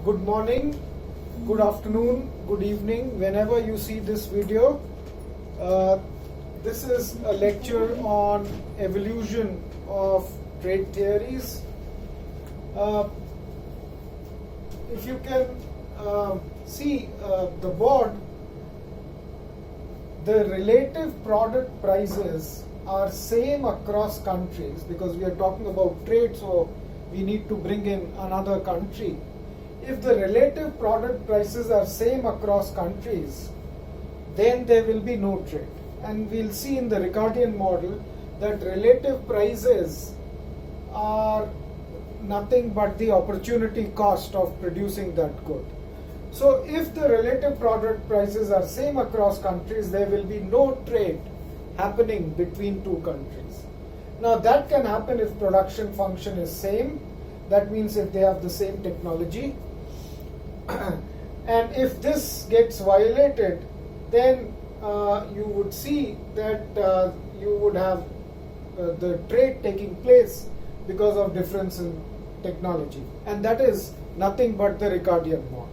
Good morning, good afternoon, good evening, whenever you see this video. Uh, this is a lecture on evolution of trade theories. Uh, if you can see the board, the relative product prices are same across countries because we are talking about trade, so we need to bring in another country. If the relative product prices are same across countries, then there will be no trade. And we'll see in the Ricardian model that relative prices are nothing but the opportunity cost of producing that good. So if the relative product prices are same across countries, there will be no trade happening between two countries. Now that can happen if production function is same. That means if they have the same technology. And if this gets violated, then you would see that you would have the trade taking place because of difference in technology. And that is nothing but the Ricardian model.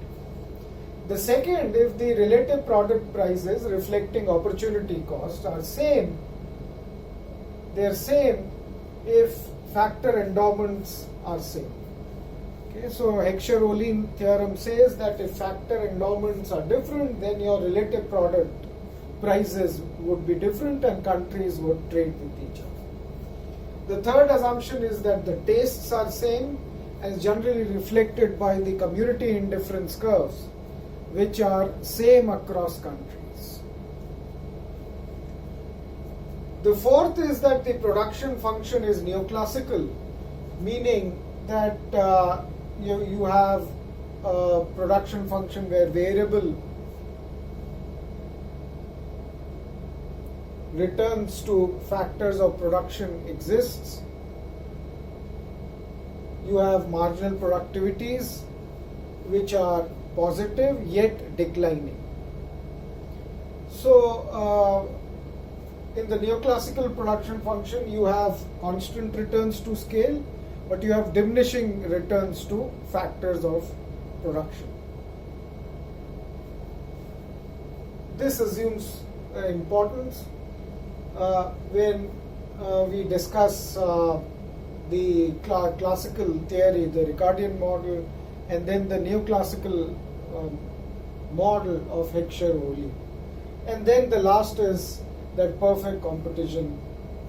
The second, if the relative product prices reflecting opportunity cost are same, they are same if factor endowments are same. Okay, so Heckscher-Ohlin theorem says that if factor endowments are different, then your relative product prices would be different and countries would trade with each other. The third assumption is that the tastes are same, as generally reflected by the community indifference curves, which are same across countries. The fourth is that the production function is neoclassical, meaning that you have a production function where variable returns to factors of production exists. You have marginal productivities which are positive yet declining. So in the neoclassical production function you have constant returns to scale, but you have diminishing returns to factors of production. This assumes importance when we discuss the classical theory, the Ricardian model, and then the neoclassical model of Heckscher-Ohlin. And then the last is that perfect competition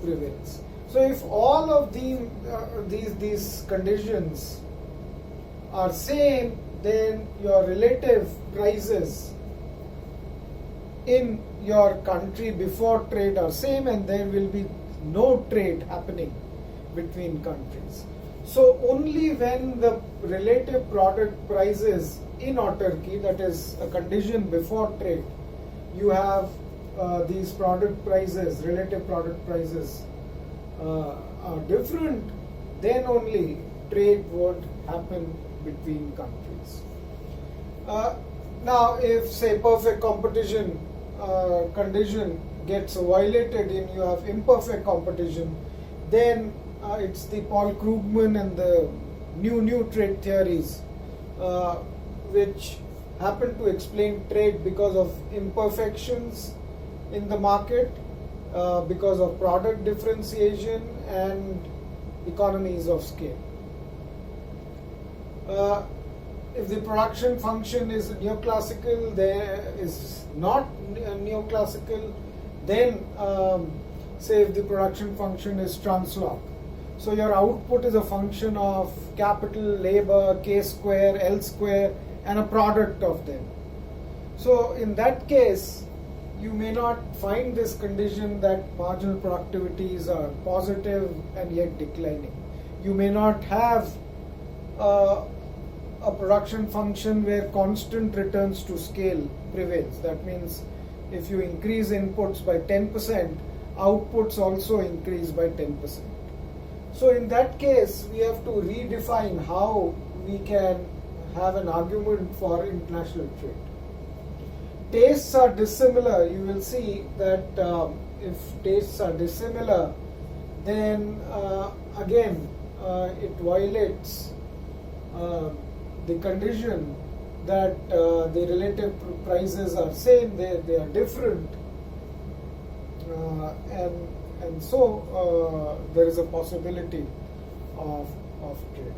prevails. So if all of these conditions are same, then your relative prices in your country before trade are same, and there will be no trade happening between countries. So only when the relative product prices in autarky, that is a condition before trade, you have these product prices, relative product prices are different, then only trade would happen between countries. Now if say perfect competition condition gets violated and you have imperfect competition, then it's the Paul Krugman and the new trade theories which happen to explain trade because of imperfections in the market, because of product differentiation and economies of scale. If the production function is neoclassical, there is not neoclassical, then say if the production function is Translock. So your output is a function of capital, labor, K square, L square, and a product of them. So in that case, you may not find this condition that marginal productivities are positive and yet declining. You may not have a production function where constant returns to scale prevails. That means if you increase inputs by 10%, outputs also increase by 10%. So in that case, we have to redefine how we can have an argument for international trade. Tastes are dissimilar. You will see that if tastes are dissimilar, then again it violates the condition that the relative prices are same, they are different, and so there is a possibility of trade.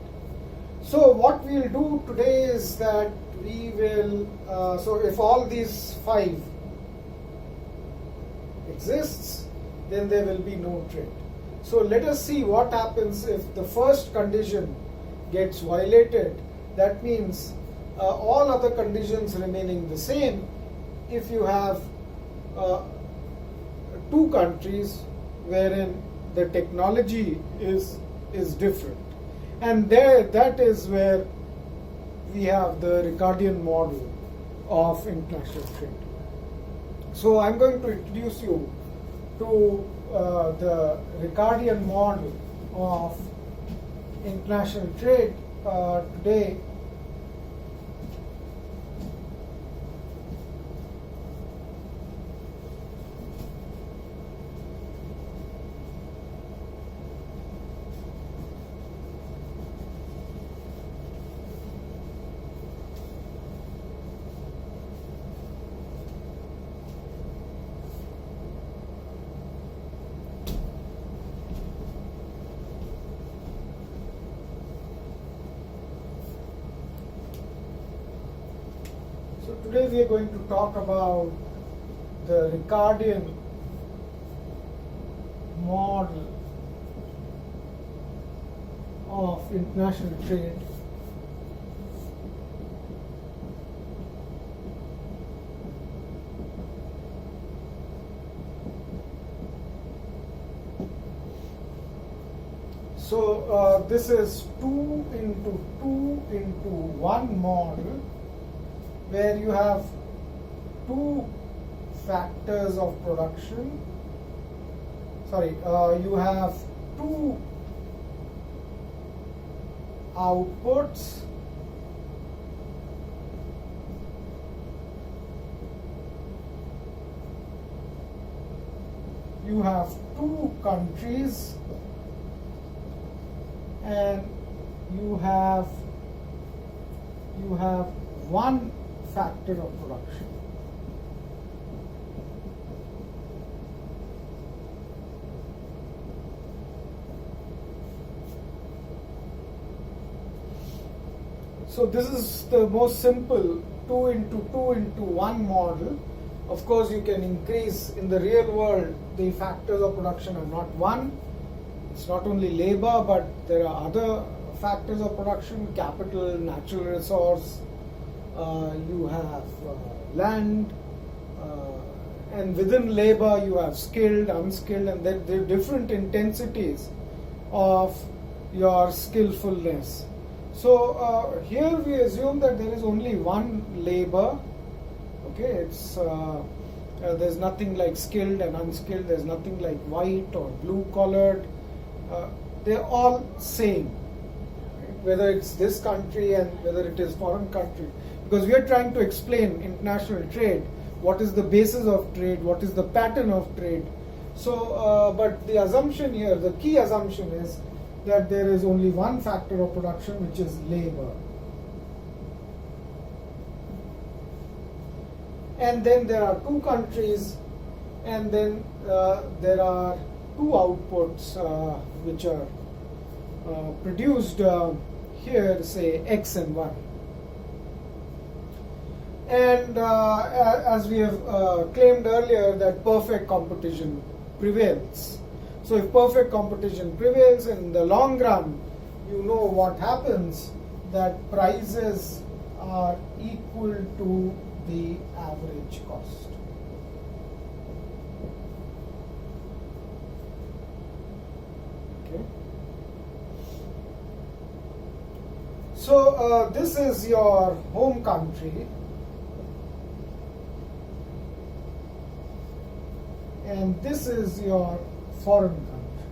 So what we'll do today is that we will, so if all these 5 exists, then there will be no trade. So let us see what happens if the first condition gets violated. That means all other conditions remaining the same. If you have 2 countries wherein the technology is different, and that is where we have the Ricardian model of international trade. So I'm going to introduce you to the Ricardian model of international trade today. So today we are going to talk about the Ricardian model of international trade. So this is 2 into 2 into 1 model, where you have 2 factors of production. You have 2 outputs you have 2 countries, and you have 1 factor of production. So this is the most simple 2 into 2 into 1 model. Of course, you can increase. In the real world, the factors of production are not 1. It's not only labor, but there are other factors of production: capital, natural resource, you have land, and within labor you have skilled, unskilled, and there are different intensities of your skillfulness. So here we assume that there is only 1 labor. Okay, it's there's nothing like skilled and unskilled. There's nothing like white or blue collared. They're all same, right? Whether it's this country and whether it is foreign country, because we are trying to explain international trade. What is the basis of trade? What is the pattern of trade? So, but the assumption here, the key assumption is that there is only 1 factor of production, which is labor. And then there are 2 countries, and then there are 2 outputs which are produced here, say X and Y. And as we have claimed earlier, that perfect competition prevails. So if perfect competition prevails, in the long run, you know what happens, that prices are equal to the average cost. Okay. So this is your home country, and this is your foreign country.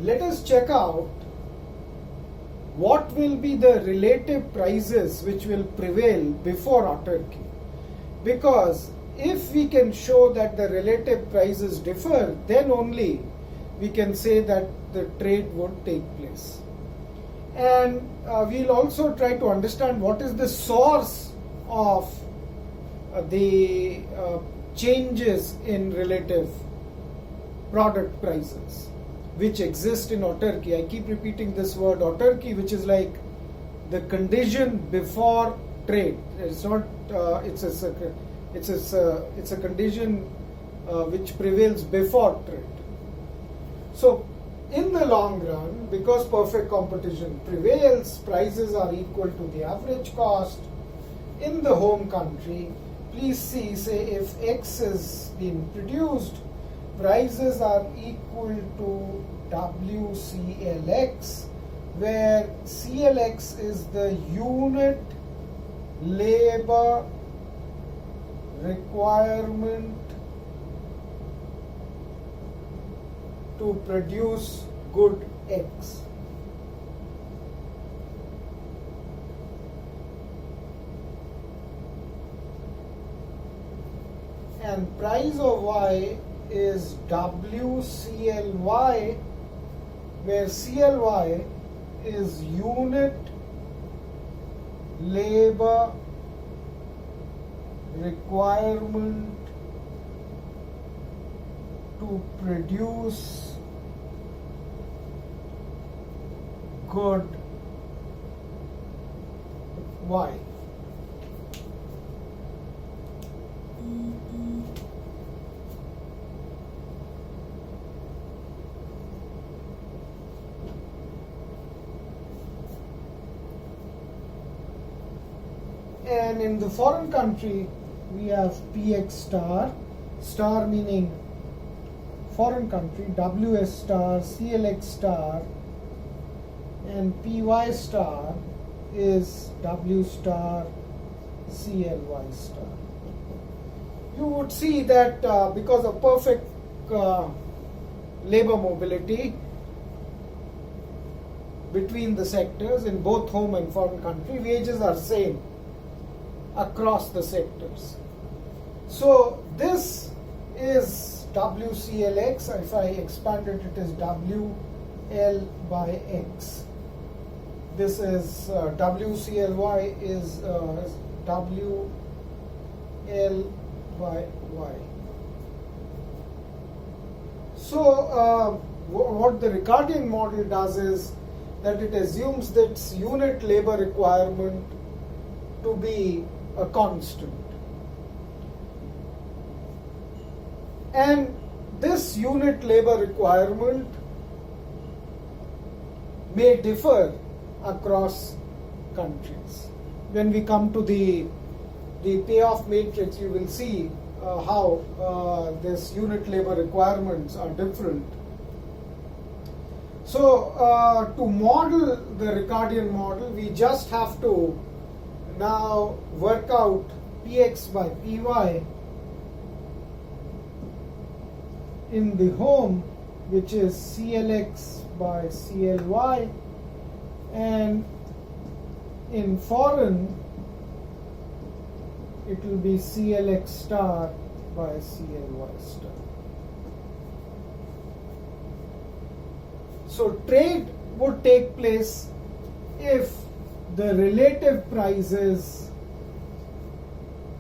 Let us check out what will be the relative prices which will prevail before autarky. Because if we can show that the relative prices differ, then only we can say that the trade would take place. And we'll also try to understand what is the source of the changes in relative product prices which exist in autarky. I keep repeating this word autarky, which is like the condition before trade. It's not. It's a condition which prevails before trade. So, in the long run, because perfect competition prevails, prices are equal to the average cost in the home country. Please see, say if X is being produced, prices are equal to WCLX, where CLX is the unit labor requirement to produce good X. And price of Y is WCLY, where CLY is unit labor requirement to produce good Y. And in the foreign country, we have PX star, star meaning foreign country, WS star, CLX star, and PY star is W star, CLY star. You would see that because of perfect labor mobility between the sectors in both home and foreign country, wages are same across the sectors. So this is WCLX. If I expanded it is WL by X. This is WCLY is WL by Y. So what the Ricardian model does is that it assumes that unit labor requirement to be a constant. And this unit labor requirement may differ across countries. When we come to the payoff matrix, you will see how this unit labor requirements are different. So to model the Ricardian model, we just have to now work out Px by Py in the home, which is CLX by CLY, and in foreign it will be CLX star by CLY star. So trade would take place if the relative prices,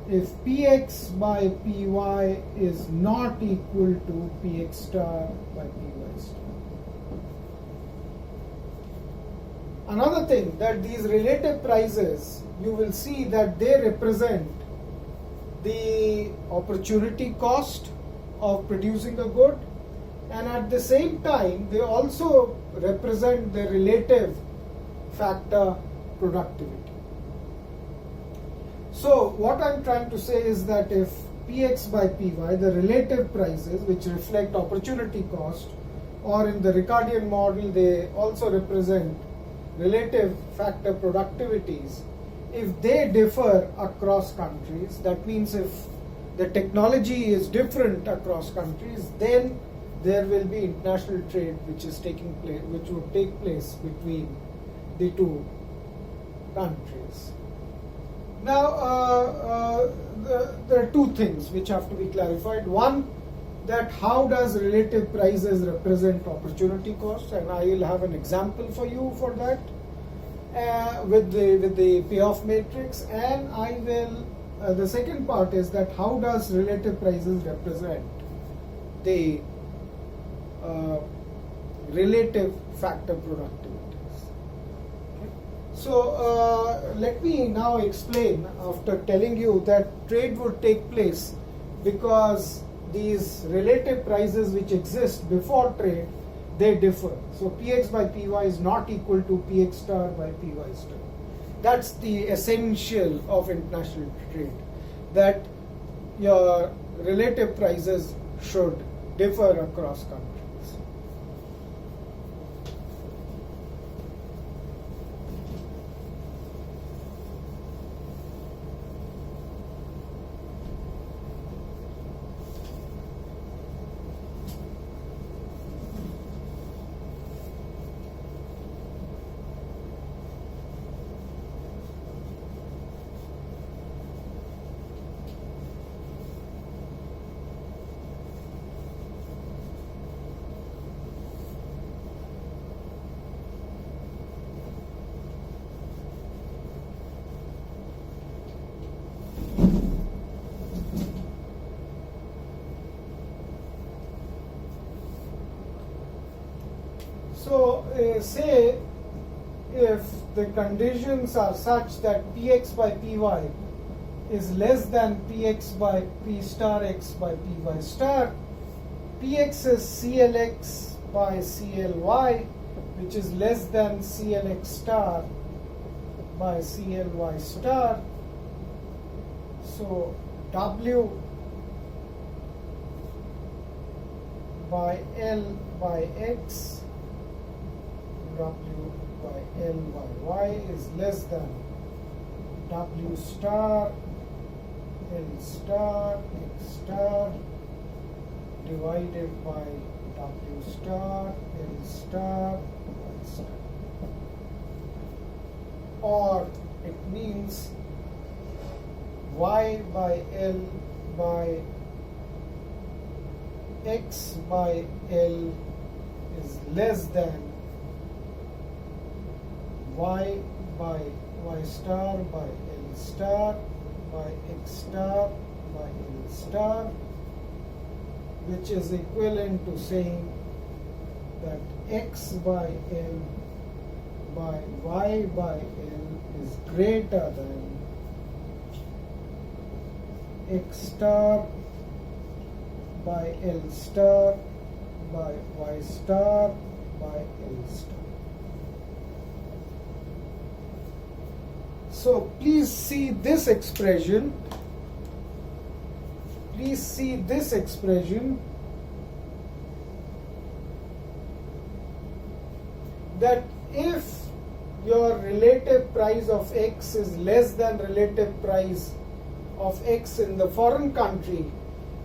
if Px by Py is not equal to Px star by Py star. Another thing, that these relative prices, you will see that they represent the opportunity cost of producing a good, and at the same time they also represent the relative factor productivity. So what I'm trying to say is that if Px by Py, the relative prices which reflect opportunity cost, or in the Ricardian model they also represent relative factor productivities, if they differ across countries, that means if the technology is different across countries, then there will be international trade which is taking place, which would take place between the two countries. Now there are two things which have to be clarified. One, that how does relative prices represent opportunity cost, and I will have an example for you for that with the payoff matrix, and I will the second part is that how does relative prices represent the relative factor productivities. Okay. So let me now explain, after telling you that trade would take place because these relative prices which exist before trade, they differ. So Px by Py is not equal to Px star by Py star. That's the essential of international trade, that your relative prices should differ across countries. So say if the conditions are such that Px by Py is less than Px by P star x by Py star, Px is CLx by CLy, which is less than CLx star by CLy star. So W by L by X, W by L by Y is less than W star L star X star divided by W star L star Y star. Or it means Y by L by X by L is less than Y by Y star by L star by X star by L star, which is equivalent to saying that X by L by Y by L is greater than X star by L star by Y star by L star. So please see this expression. Please see this expression, that if your relative price of X is less than relative price of X in the foreign country,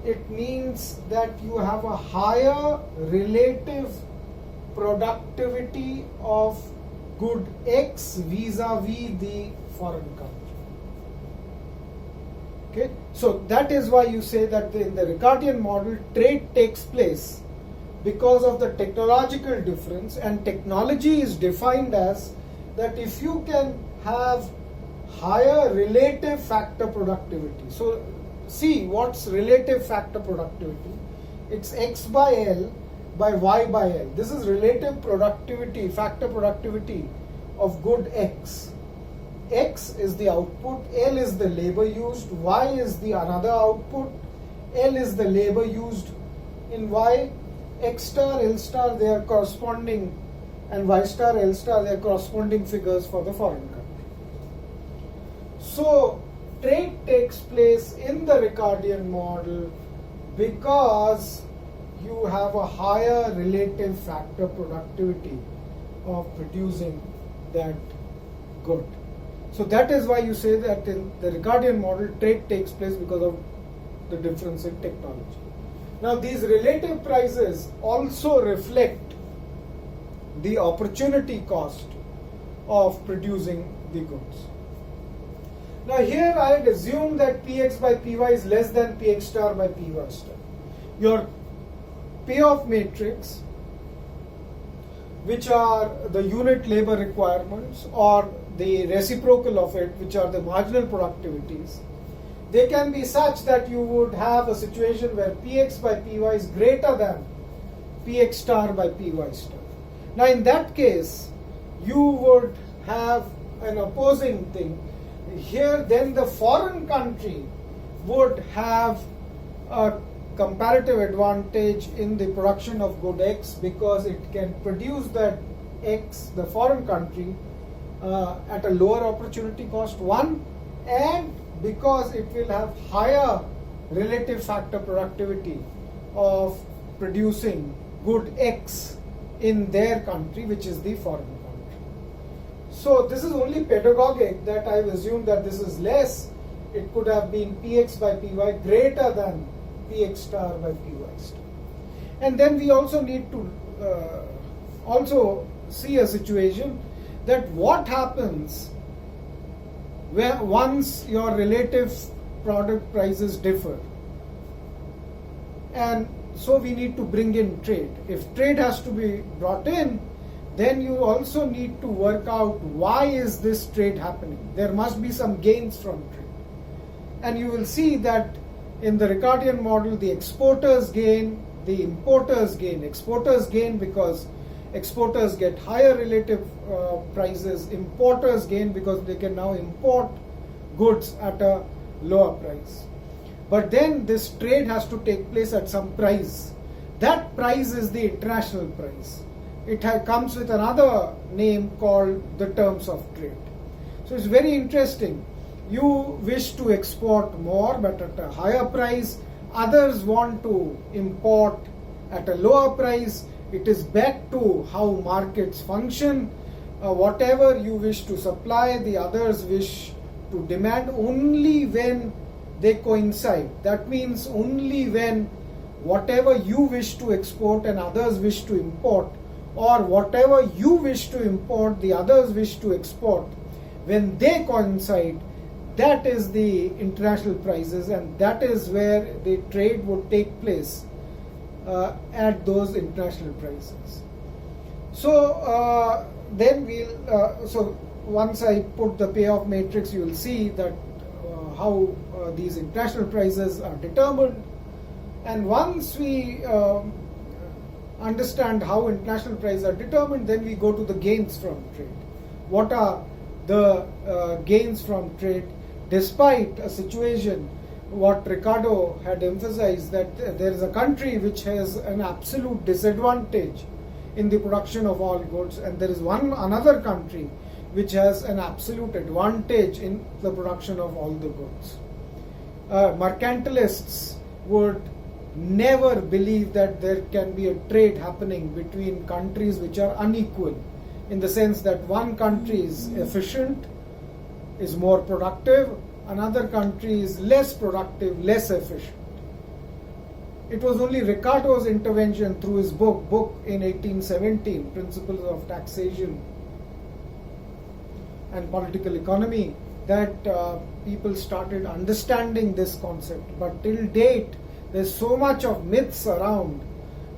it means that you have a higher relative productivity of good X vis-a-vis the foreign country. Okay, so that is why you say that in the Ricardian model, trade takes place because of the technological difference, and technology is defined as that if you can have higher relative factor productivity. So see what's relative factor productivity. It's X by L by Y by L. This is relative productivity, factor productivity of good X. X is the output, L is the labor used, Y is the another output, L is the labor used in Y, X star, L star, they are corresponding, and Y star, L star, they are corresponding figures for the foreign country. So trade takes place in the Ricardian model because you have a higher relative factor productivity of producing that good. So that is why you say that in the Ricardian model, trade takes place because of the difference in technology. Now these relative prices also reflect the opportunity cost of producing the goods. Now here I had assumed that Px by Py is less than Px star by Py star. Your payoff matrix, which are the unit labor requirements, or the reciprocal of it, which are the marginal productivities, they can be such that you would have a situation where Px by Py is greater than Px star by Py star. Now in that case, you would have an opposing thing. Here then the foreign country would have a comparative advantage in the production of good X, because it can produce that X, the foreign country, at a lower opportunity cost, one, and because it will have higher relative factor productivity of producing good X in their country, which is the foreign country. So this is only pedagogic, that I've assumed that this is less. It could have been Px by Py greater than Px star by Py star. And then we also need to also see a situation that what happens where once your relative product prices differ. And so we need to bring in trade. If trade has to be brought in, then you also need to work out why is this trade happening. There must be some gains from trade. And you will see that in the Ricardian model, the exporters gain, the importers gain. Exporters gain because exporters get higher relative prices. Importers gain because they can now import goods at a lower price. But then this trade has to take place at some price. That price is the international price. It comes with another name called the terms of trade. So it's very interesting. You wish to export more but at a higher price. Others want to import at a lower price. It is back to how markets function. Whatever you wish to supply, the others wish to demand only when they coincide. That means only when whatever you wish to export and others wish to import, or whatever you wish to import, the others wish to export, when they coincide, that is the international prices, and that is where the trade would take place at those international prices. So then so once I put the payoff matrix, you will see that how these international prices are determined. And once we understand how international prices are determined, then we go to the gains from trade. What are the gains from trade, despite a situation, what Ricardo had emphasized, that there is a country which has an absolute disadvantage in the production of all goods, and there is another country which has an absolute advantage in the production of all the goods. Mercantilists would never believe that there can be a trade happening between countries which are unequal, in the sense that one country is efficient, is more productive, another country is less productive, less efficient. It was only Ricardo's intervention through his book in 1817, Principles of Taxation and Political Economy, that people started understanding this concept. But till date, there's so much of myths around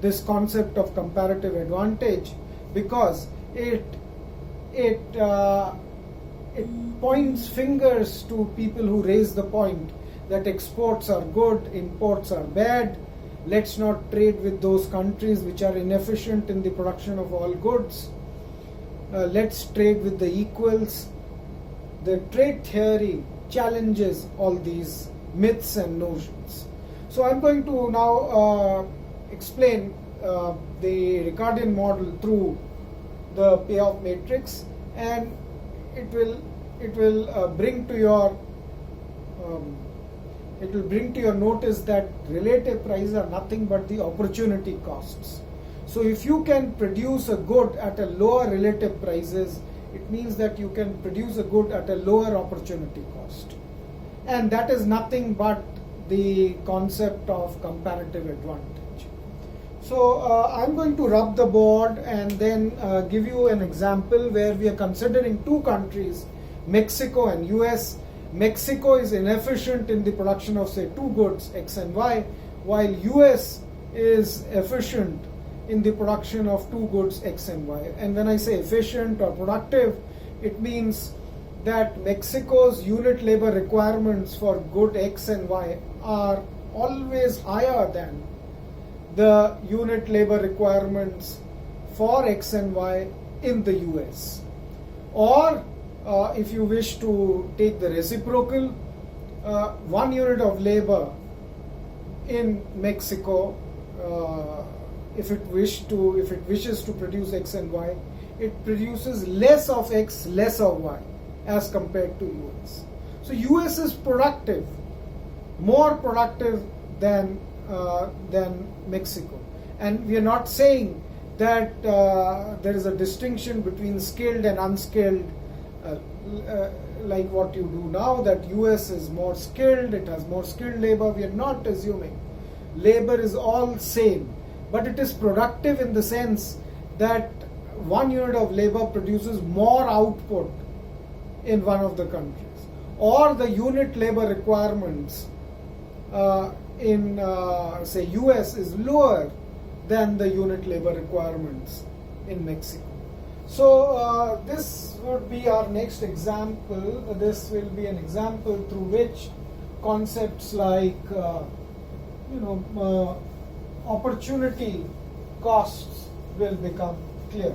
this concept of comparative advantage, because it points fingers to people who raise the point that exports are good, imports are bad. Let's not trade with those countries which are inefficient in the production of all goods. Let's trade with the equals. The trade theory challenges all these myths and notions. So I'm going to now explain the Ricardian model through the payoff matrix, and it will bring to your notice that relative prices are nothing but the opportunity costs. So if you can produce a good at a lower relative prices, it means that you can produce a good at a lower opportunity cost, and that is nothing but the concept of comparative advantage. So I'm going to rub the board and then give you an example where we are considering two countries, Mexico and US. Mexico is inefficient in the production of, say, two goods, X and Y, while US is efficient in the production of two goods X and Y. And when I say efficient or productive, it means that Mexico's unit labor requirements for good X and Y are always higher than the unit labor requirements for X and Y in the US. Or if you wish to take the reciprocal, 1 unit of labor in Mexico, if it wishes to produce X and Y, it produces less of X, less of Y as compared to US. So US is productive, more productive than Mexico. And we are not saying that there is a distinction between skilled and unskilled, like what you do now, that US is more skilled, it has more skilled labor. We are not assuming. Labor is all same, but it is productive in the sense that 1 unit of labor produces more output in one of the countries, or the unit labor requirements in say US is lower than the unit labor requirements in Mexico. So this would be our next example. This will be an example through which concepts like opportunity costs will become clear.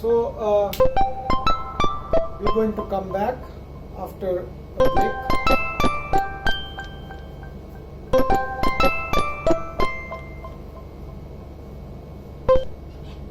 So we're going to come back after a break.